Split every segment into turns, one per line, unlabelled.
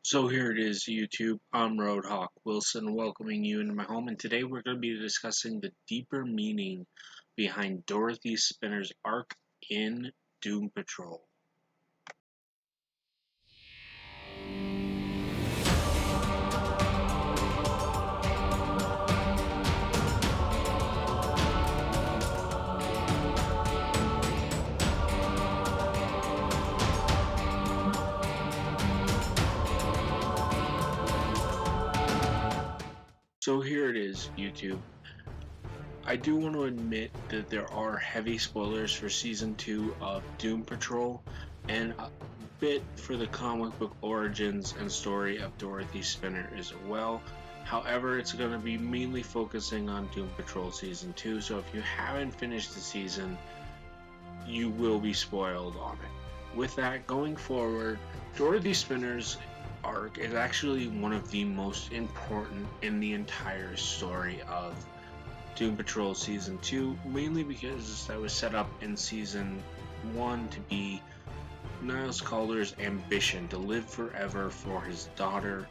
So here it is, YouTube. I'm Roadhawk Wilson, welcoming you into my home, and today we're going to be discussing the deeper meaning behind Dorothy Spinners' arc in Doom Patrol. So here it is, YouTube. I do want to admit that there are heavy spoilers for Season 2 of Doom Patrol, and a bit for the comic book origins and story of Dorothy Spinner as well. However, it's going to be mainly focusing on Doom Patrol Season 2, so if you haven't finished the season, you will be spoiled on it. With that, going forward, Dorothy Spinner's arc is actually one of the most important in the entire story of Doom Patrol Season 2, mainly because that was set up in Season 1 to be Niles Calder's ambition to live forever for his daughter.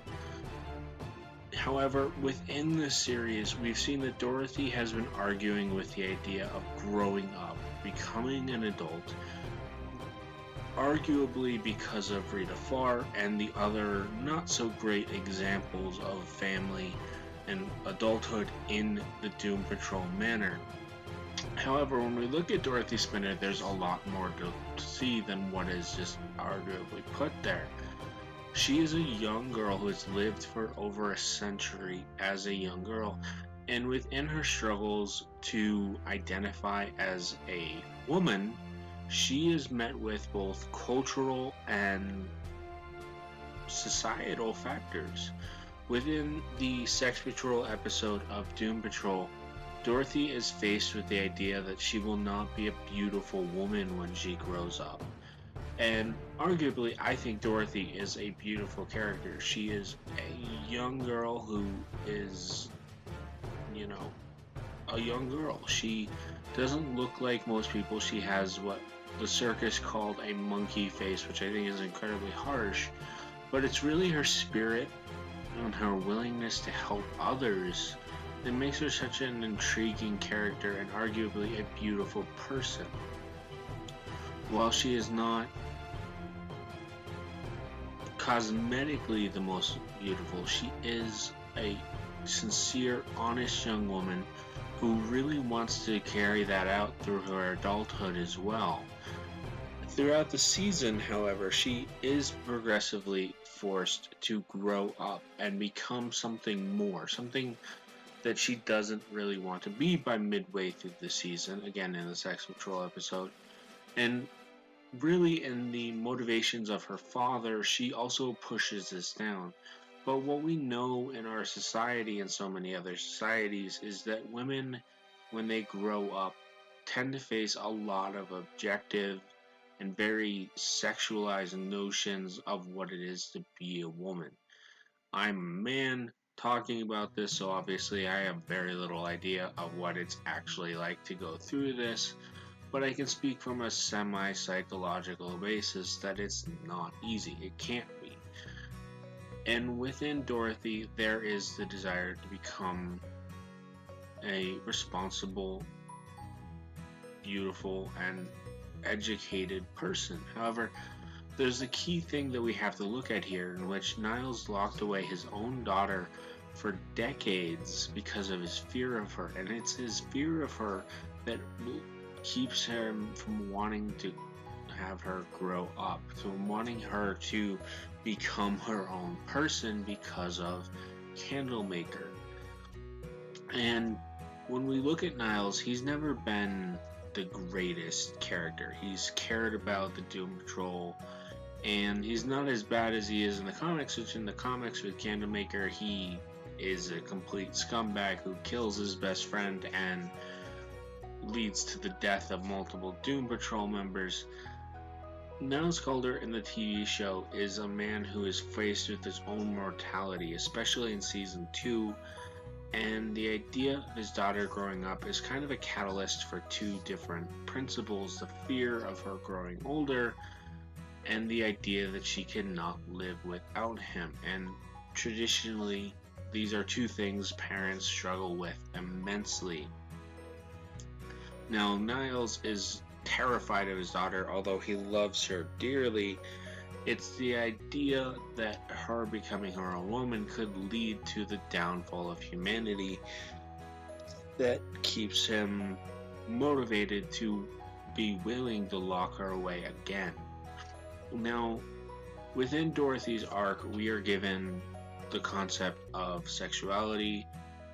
However, within this series, we've seen that Dorothy has been arguing with the idea of growing up, becoming an adult, arguably because of Rita Farr and the other not so great examples of family and adulthood in the Doom Patrol manner. However, when we look at Dorothy Spinner, there's a lot more to see than what is just arguably put there. She is a young girl who has lived for over a century as a young girl, and within her struggles to identify as a woman, she is met with both cultural and societal factors. Within the Sex Patrol episode of Doom Patrol, Dorothy is faced with the idea that she will not be a beautiful woman when she grows up. And arguably, I think Dorothy is a beautiful character. She is a young girl who is, you know, a young girl. She doesn't look like most people. She has what the circus called a monkey face, which I think is incredibly harsh. But it's really her spirit and her willingness to help others that makes her such an intriguing character and arguably a beautiful person. While she is not cosmetically the most beautiful, she is a sincere, honest young woman who really wants to carry that out through her adulthood as well. Throughout the season, however, she is progressively forced to grow up and become something more, something that she doesn't really want to be by midway through the season, again in the Sex Patrol episode. And really, in the motivations of her father, she also pushes this down. But what we know in our society and so many other societies is that women, when they grow up, tend to face a lot of objective and very sexualized notions of what it is to be a woman. I'm a man talking about this, so obviously I have very little idea of what it's actually like to go through this, but I can speak from a semi-psychological basis that it's not easy. It can't be. And within Dorothy, there is the desire to become a responsible, beautiful, and educated person. However, there's a key thing that we have to look at here, in which Niles locked away his own daughter for decades because of his fear of her, and it's his fear of her that keeps him from wanting to have her grow up, from wanting her to become her own person because of Candlemaker. And when we look at Niles, he's never been the greatest character. He's cared about the Doom Patrol, and he's not as bad as he is in the comics, which in the comics with Candlemaker, he is a complete scumbag who kills his best friend and leads to the death of multiple Doom Patrol members. Niles Calder in the TV show is a man who is faced with his own mortality, especially in Season 2, and the idea of his daughter growing up is kind of a catalyst for two different principles: the fear of her growing older and the idea that she cannot live without him. And traditionally, these are two things parents struggle with immensely. Now, Niles is terrified of his daughter, although he loves her dearly. It's the idea that her becoming her own woman could lead to the downfall of humanity that keeps him motivated to be willing to lock her away again. Now, within Dorothy's arc, we are given the concept of sexuality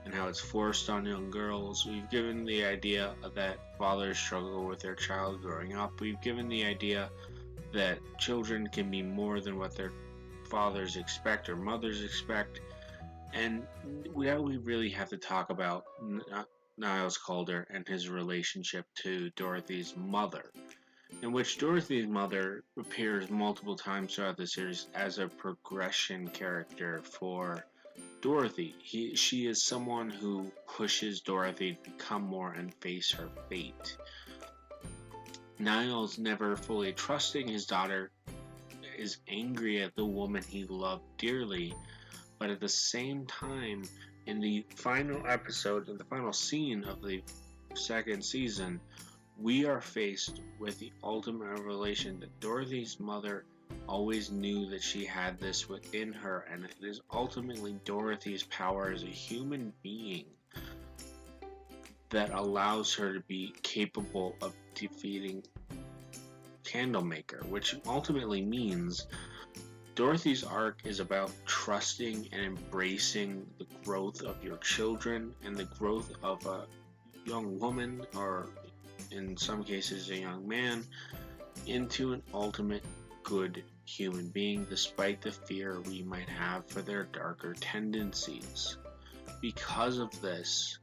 and how it's forced on young girls. We've given the idea that fathers struggle with their child growing up. We've given the idea that children can be more than what their fathers expect or mothers expect. And now we really have to talk about Niles Calder and his relationship to Dorothy's mother, in which Dorothy's mother appears multiple times throughout the series as a progression character for Dorothy. She is someone who pushes Dorothy to become more and face her fate. Niles, never fully trusting his daughter, is angry at the woman he loved dearly, but at the same time, in the final episode, in the final scene of the second season, we are faced with the ultimate revelation that Dorothy's mother always knew that she had this within her, and it is ultimately Dorothy's power as a human being that allows her to be capable of defeating Candlemaker, which ultimately means Dorothy's arc is about trusting and embracing the growth of your children and the growth of a young woman, or in some cases a young man, into an ultimate good human being despite the fear we might have for their darker tendencies. Because of this,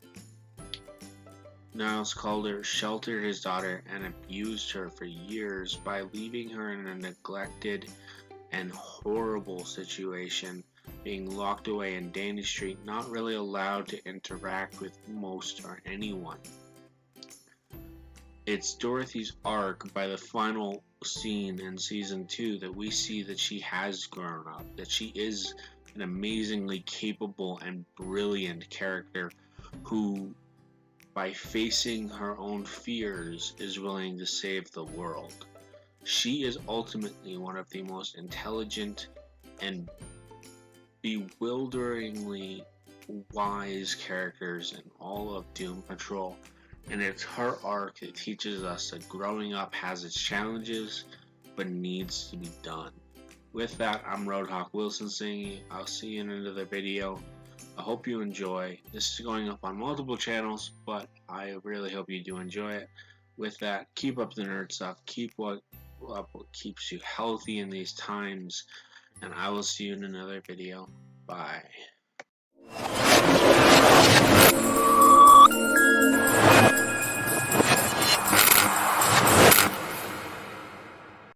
Niles Calder sheltered his daughter and abused her for years by leaving her in a neglected and horrible situation, being locked away in Danny Street, not really allowed to interact with most or anyone. It's Dorothy's arc by the final scene in season 2 that we see that she has grown up, that she is an amazingly capable and brilliant character who, by facing her own fears, is willing to save the world. She is ultimately one of the most intelligent and bewilderingly wise characters in all of Doom Patrol, and it's her arc that teaches us that growing up has its challenges, but needs to be done. With that, I'm Roadhawk Wilson singing. I'll see you in another video. I hope you enjoy. This is going up on multiple channels, but I really hope you do enjoy it. With that, keep up the nerd stuff. Keep up what keeps you healthy in these times, and I will see you in another video. Bye.